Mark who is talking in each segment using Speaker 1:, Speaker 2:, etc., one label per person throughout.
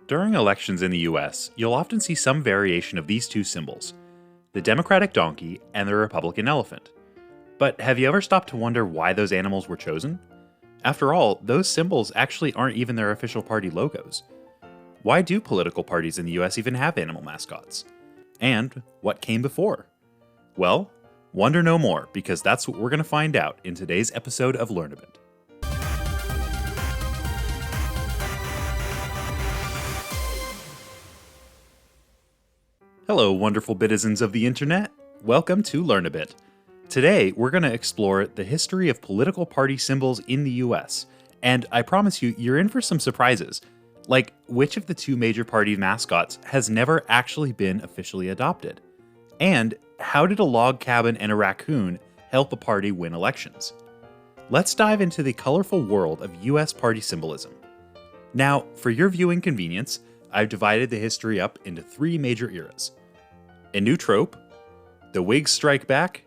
Speaker 1: During elections in the US, you'll often see some variation of these two symbols, the Democratic donkey and the Republican elephant. But have you ever stopped to wonder why those animals were chosen? After all, those symbols actually aren't even their official party logos. Why do political parties in the US even have animal mascots? And what came before? Well, wonder no more, because that's what we're going to find out in today's episode of Learnabit. Hello, wonderful bitizens of the internet. Welcome to Learnabit. Today, we're going to explore the history of political party symbols in the US, and I promise you, you're in for some surprises. Like, which of the two major party mascots has never actually been officially adopted? And how did a log cabin and a raccoon help a party win elections? Let's dive into the colorful world of US party symbolism. Now, for your viewing convenience, I've divided the history up into three major eras: a new trope, the Whigs strike back,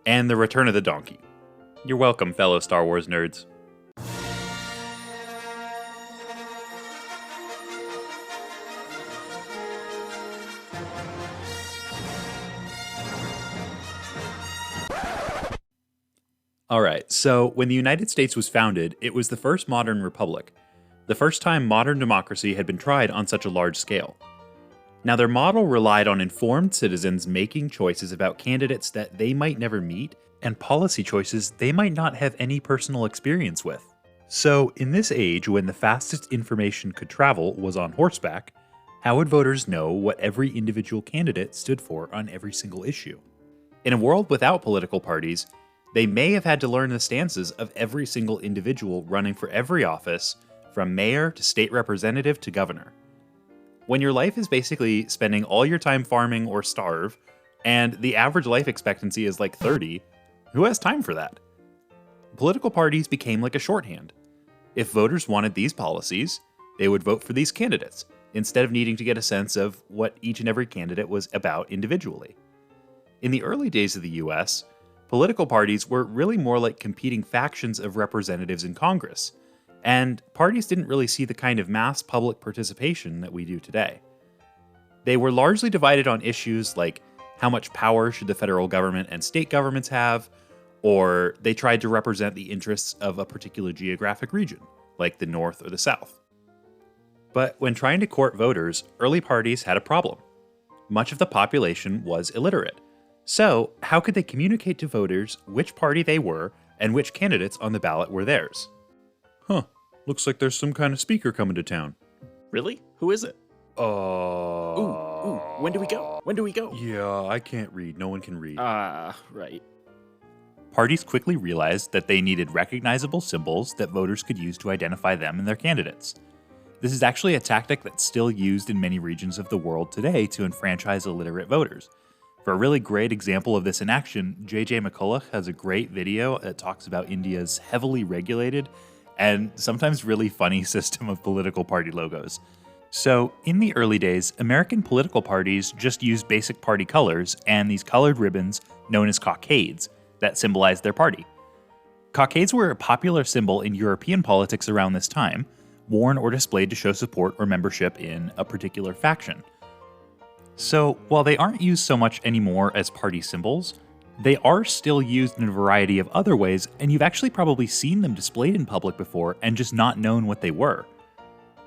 Speaker 1: and the return of the donkey. You're welcome, fellow Star Wars nerds. Alright, so when the United States was founded, it was the first modern republic, the first time modern democracy had been tried on such a large scale. Now, their model relied on informed citizens making choices about candidates that they might never meet and policy choices they might not have any personal experience with. So, in this age when the fastest information could travel was on horseback, how would voters know what every individual candidate stood for on every single issue? In a world without political parties, they may have had to learn the stances of every single individual running for every office, from mayor to state representative to governor. When your life is basically spending all your time farming or starve, and the average life expectancy is like 30, who has time for that? Political parties became like a shorthand. If voters wanted these policies, they would vote for these candidates, instead of needing to get a sense of what each and every candidate was about individually. In the early days of the US, political parties were really more like competing factions of representatives in Congress, and parties didn't really see the kind of mass public participation that we do today. They were largely divided on issues like how much power should the federal government and state governments have, or they tried to represent the interests of a particular geographic region, like the North or the South. But when trying to court voters, early parties had a problem. Much of the population was illiterate. So, how could they communicate to voters which party they were and which candidates on the ballot were theirs? Looks like there's some kind of speaker coming to town.
Speaker 2: Really? Who is it? Ooh, when do we go? When do we go?
Speaker 1: Yeah, I can't read. No one can read.
Speaker 2: Right.
Speaker 1: Parties quickly realized that they needed recognizable symbols that voters could use to identify them and their candidates. This is actually a tactic that's still used in many regions of the world today to enfranchise illiterate voters. For a really great example of this in action, J.J. McCulloch has a great video that talks about India's heavily regulated and sometimes really funny system of political party logos. So, in the early days, American political parties just used basic party colors and these colored ribbons known as cockades that symbolized their party. Cockades were a popular symbol in European politics around this time, worn or displayed to show support or membership in a particular faction. So, while they aren't used so much anymore as party symbols, they are still used in a variety of other ways, and you've actually probably seen them displayed in public before and just not known what they were.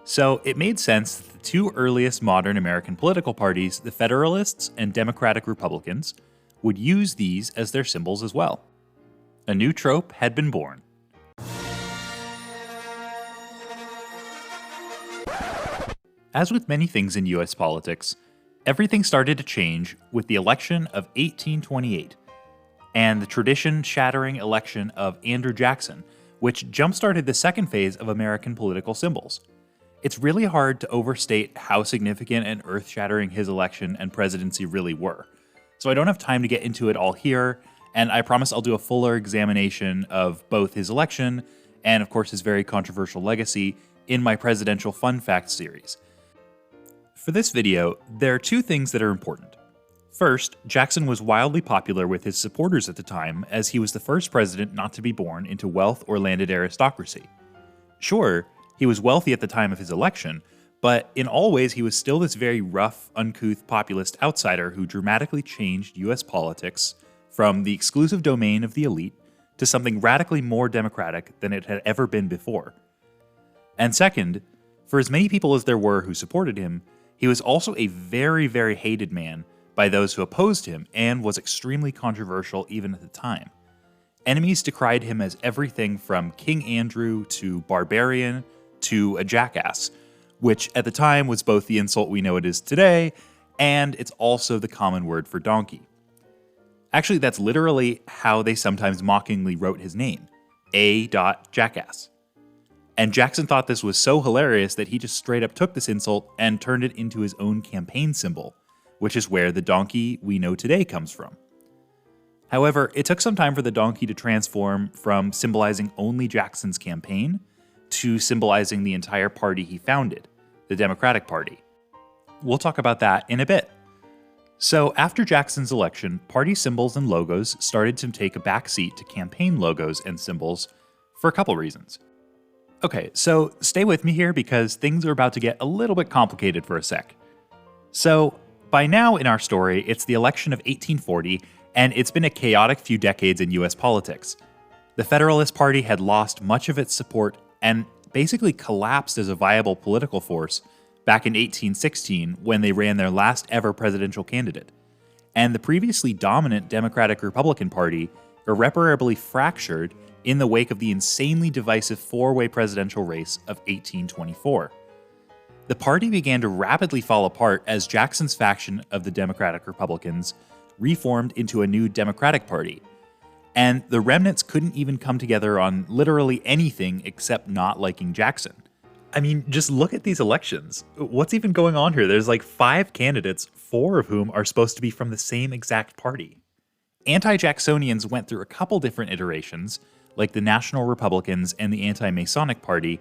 Speaker 1: So it made sense that the two earliest modern American political parties, the Federalists and Democratic Republicans, would use these as their symbols as well. A new trope had been born. As with many things in US politics, everything started to change with the election of 1828 and the tradition-shattering election of Andrew Jackson, which jump-started the second phase of American political symbols. It's really hard to overstate how significant and earth-shattering his election and presidency really were. So I don't have time to get into it all here, and I promise I'll do a fuller examination of both his election and, of course, his very controversial legacy in my Presidential Fun Facts series. For this video, there are two things that are important. First, Jackson was wildly popular with his supporters at the time, as he was the first president not to be born into wealth or landed aristocracy. Sure, he was wealthy at the time of his election, But in all ways, he was still this very rough, uncouth populist outsider who dramatically changed US politics from the exclusive domain of the elite to something radically more democratic than it had ever been before. And second, for as many people as there were who supported him, he was also a very, very hated man by those who opposed him and was extremely controversial even at the time. Enemies decried him as everything from King Andrew to barbarian to a jackass, which at the time was both the insult we know it is today, and it's also the common word for donkey. Actually, that's literally how they sometimes mockingly wrote his name, A.Jackass. And Jackson thought this was so hilarious that he just straight up took this insult and turned it into his own campaign symbol, which is where the donkey we know today comes from. However, it took some time for the donkey to transform from symbolizing only Jackson's campaign to symbolizing the entire party he founded, the Democratic Party. We'll talk about that in a bit. So after Jackson's election, party symbols and logos started to take a backseat to campaign logos and symbols for a couple reasons. Okay, so stay with me here because things are about to get a little bit complicated for a sec. So by now in our story, it's the election of 1840, and it's been a chaotic few decades in US politics. The Federalist Party had lost much of its support and basically collapsed as a viable political force back in 1816 when they ran their last ever presidential candidate. And the previously dominant Democratic-Republican Party irreparably fractured in the wake of the insanely divisive four-way presidential race of 1824. The party began to rapidly fall apart as Jackson's faction of the Democratic Republicans reformed into a new Democratic Party. And the remnants couldn't even come together on literally anything except not liking Jackson. I mean, just look at these elections. What's even going on here? There's like 5 candidates, 4 of whom are supposed to be from the same exact party. Anti-Jacksonians went through a couple different iterations, like the National Republicans and the Anti-Masonic Party,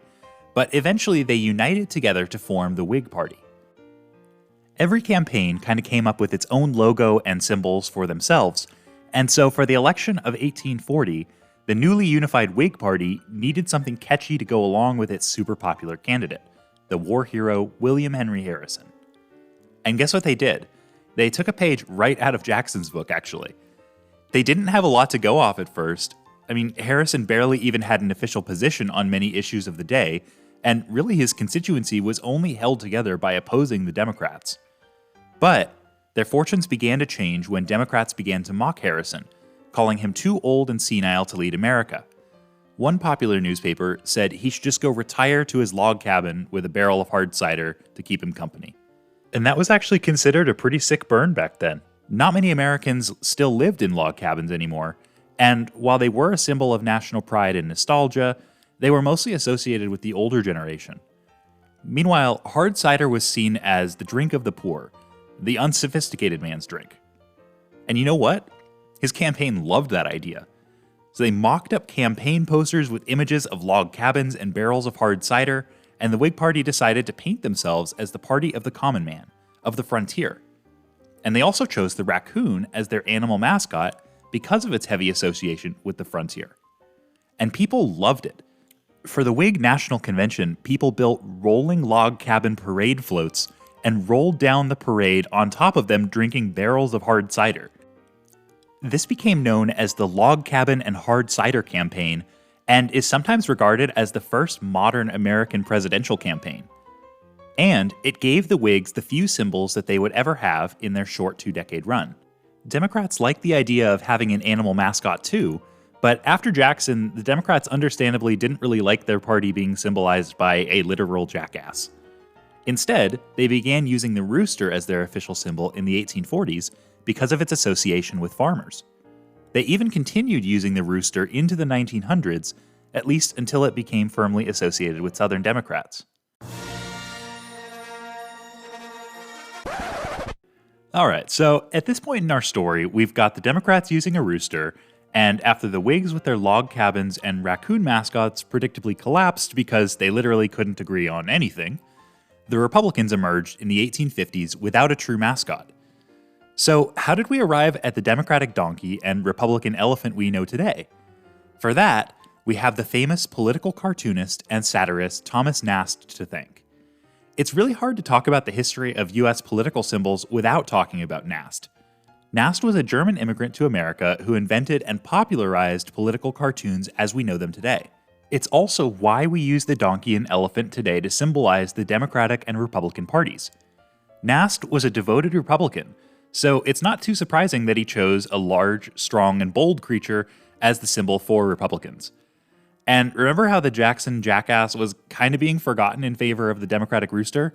Speaker 1: but eventually they united together to form the Whig Party. Every campaign kind of came up with its own logo and symbols for themselves, and so for the election of 1840, the newly unified Whig Party needed something catchy to go along with its super popular candidate, the war hero William Henry Harrison. And guess what they did? They took a page right out of Jackson's book, actually. They didn't have a lot to go off at first. I mean, Harrison barely even had an official position on many issues of the day, and really his constituency was only held together by opposing the Democrats. But their fortunes began to change when Democrats began to mock Harrison, calling him too old and senile to lead America. One popular newspaper said he should just go retire to his log cabin with a barrel of hard cider to keep him company. And that was actually considered a pretty sick burn back then. Not many Americans still lived in log cabins anymore, and while they were a symbol of national pride and nostalgia, they were mostly associated with the older generation. Meanwhile, hard cider was seen as the drink of the poor, the unsophisticated man's drink. And you know what? His campaign loved that idea. So they mocked up campaign posters with images of log cabins and barrels of hard cider, and the Whig Party decided to paint themselves as the party of the common man, of the frontier. And they also chose the raccoon as their animal mascot because of its heavy association with the frontier. And people loved it. For the Whig National Convention, people built rolling log cabin parade floats and rolled down the parade on top of them drinking barrels of hard cider. This became known as the Log Cabin and Hard Cider Campaign, and is sometimes regarded as the first modern American presidential campaign. And it gave the Whigs the few symbols that they would ever have in their short 2-decade run. Democrats liked the idea of having an animal mascot too, but after Jackson, the Democrats understandably didn't really like their party being symbolized by a literal jackass. Instead, they began using the rooster as their official symbol in the 1840s because of its association with farmers. They even continued using the rooster into the 1900s, at least until it became firmly associated with Southern Democrats. Alright, so at this point in our story, we've got the Democrats using a rooster, and after the Whigs with their log cabins and raccoon mascots predictably collapsed because they literally couldn't agree on anything, the Republicans emerged in the 1850s without a true mascot. So how did we arrive at the Democratic donkey and Republican elephant we know today? For that, we have the famous political cartoonist and satirist Thomas Nast to thank. It's really hard to talk about the history of US political symbols without talking about Nast. Nast was a German immigrant to America who invented and popularized political cartoons as we know them today. It's also why we use the donkey and elephant today to symbolize the Democratic and Republican parties. Nast was a devoted Republican, so it's not too surprising that he chose a large, strong, and bold creature as the symbol for Republicans. And remember how the Jackson jackass was kind of being forgotten in favor of the Democratic rooster?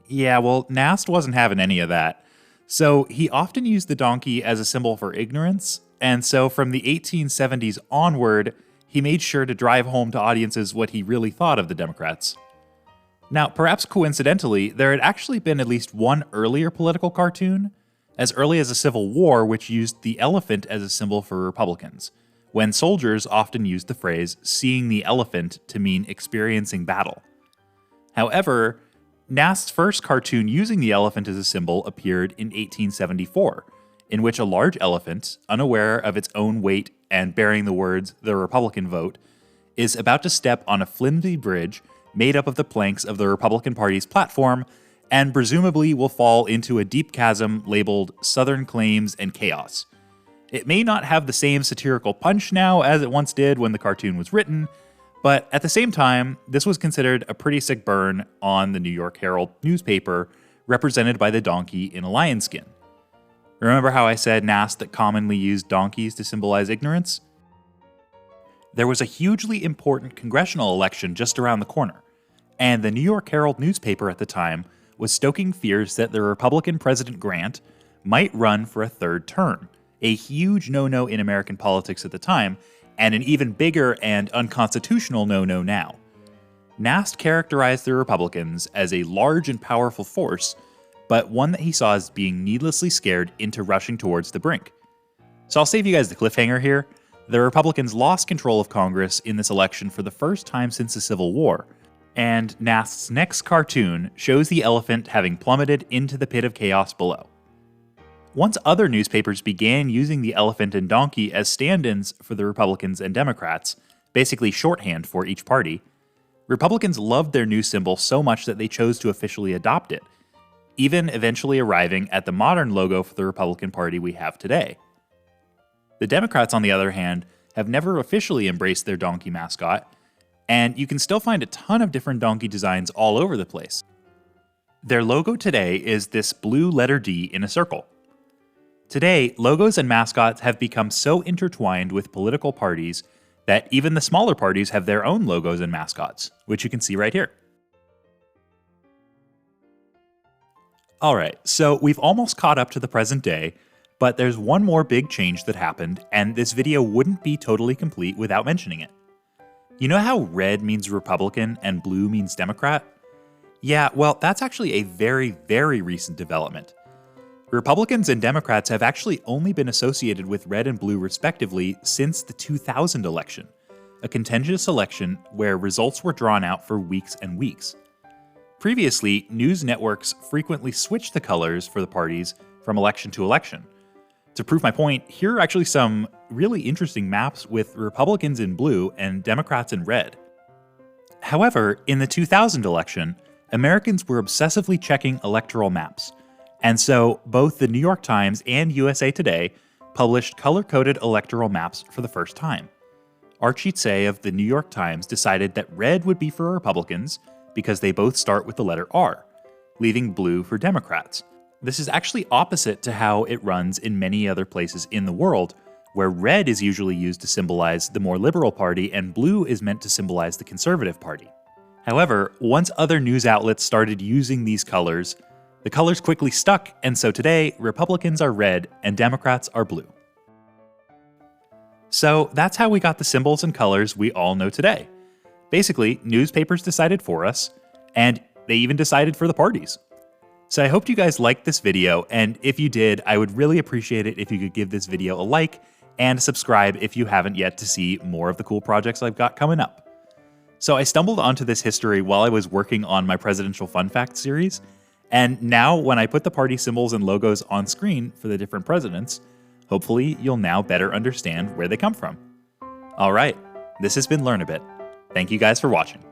Speaker 1: Yeah, well, Nast wasn't having any of that. So he often used the donkey as a symbol for ignorance, and so from the 1870s onward, he made sure to drive home to audiences what he really thought of the Democrats. Now, perhaps coincidentally, there had actually been at least one earlier political cartoon, as early as the Civil War, which used the elephant as a symbol for Republicans, when soldiers often used the phrase seeing the elephant to mean experiencing battle. However, Nast's first cartoon using the elephant as a symbol appeared in 1874, in which a large elephant, unaware of its own weight and bearing the words, "The Republican vote," is about to step on a flimsy bridge made up of the planks of the Republican Party's platform and presumably will fall into a deep chasm labeled Southern Claims and Chaos. It may not have the same satirical punch now as it once did when the cartoon was written, but at the same time, this was considered a pretty sick burn on the New York Herald newspaper, represented by the donkey in a lion skin. Remember how I said Nast that commonly used donkeys to symbolize ignorance? There was a hugely important congressional election just around the corner, and the New York Herald newspaper at the time was stoking fears that the Republican President Grant might run for a third term, a huge no-no in American politics at the time, and an even bigger and unconstitutional no-no now. Nast characterized the Republicans as a large and powerful force, but one that he saw as being needlessly scared into rushing towards the brink. So I'll save you guys the cliffhanger here. The Republicans lost control of Congress in this election for the first time since the Civil War, and Nast's next cartoon shows the elephant having plummeted into the pit of chaos below. Once other newspapers began using the elephant and donkey as stand-ins for the Republicans and Democrats, basically shorthand for each party, Republicans loved their new symbol so much that they chose to officially adopt it, even eventually arriving at the modern logo for the Republican Party we have today. The Democrats, on the other hand, have never officially embraced their donkey mascot, and you can still find a ton of different donkey designs all over the place. Their logo today is this blue letter D in a circle. Today, logos and mascots have become so intertwined with political parties that even the smaller parties have their own logos and mascots, which you can see right here. Alright, so we've almost caught up to the present day, but there's one more big change that happened, and this video wouldn't be totally complete without mentioning it. You know how red means Republican and blue means Democrat? Yeah, well, that's actually a very, very recent development. Republicans and Democrats have actually only been associated with red and blue respectively since the 2000 election, a contentious election where results were drawn out for weeks and weeks. Previously, news networks frequently switched the colors for the parties from election to election. To prove my point, here are actually some really interesting maps with Republicans in blue and Democrats in red. However, in the 2000 election, Americans were obsessively checking electoral maps, and so both the New York Times and USA Today published color-coded electoral maps for the first time. Archie Tse of the New York Times decided that red would be for Republicans because they both start with the letter R, leaving blue for Democrats. This is actually opposite to how it runs in many other places in the world, where red is usually used to symbolize the more liberal party and blue is meant to symbolize the conservative party. However, once other news outlets started using these colors, the colors quickly stuck, and so today, Republicans are red and Democrats are blue. So that's how we got the symbols and colors we all know today. Basically, newspapers decided for us, and they even decided for the parties. So I hope you guys liked this video, and if you did, I would really appreciate it if you could give this video a like and subscribe if you haven't yet to see more of the cool projects I've got coming up. So I stumbled onto this history while I was working on my Presidential Fun Fact series, and now when I put the party symbols and logos on screen for the different presidents, hopefully you'll now better understand where they come from. Alright, this has been Learnabit. Thank you guys for watching.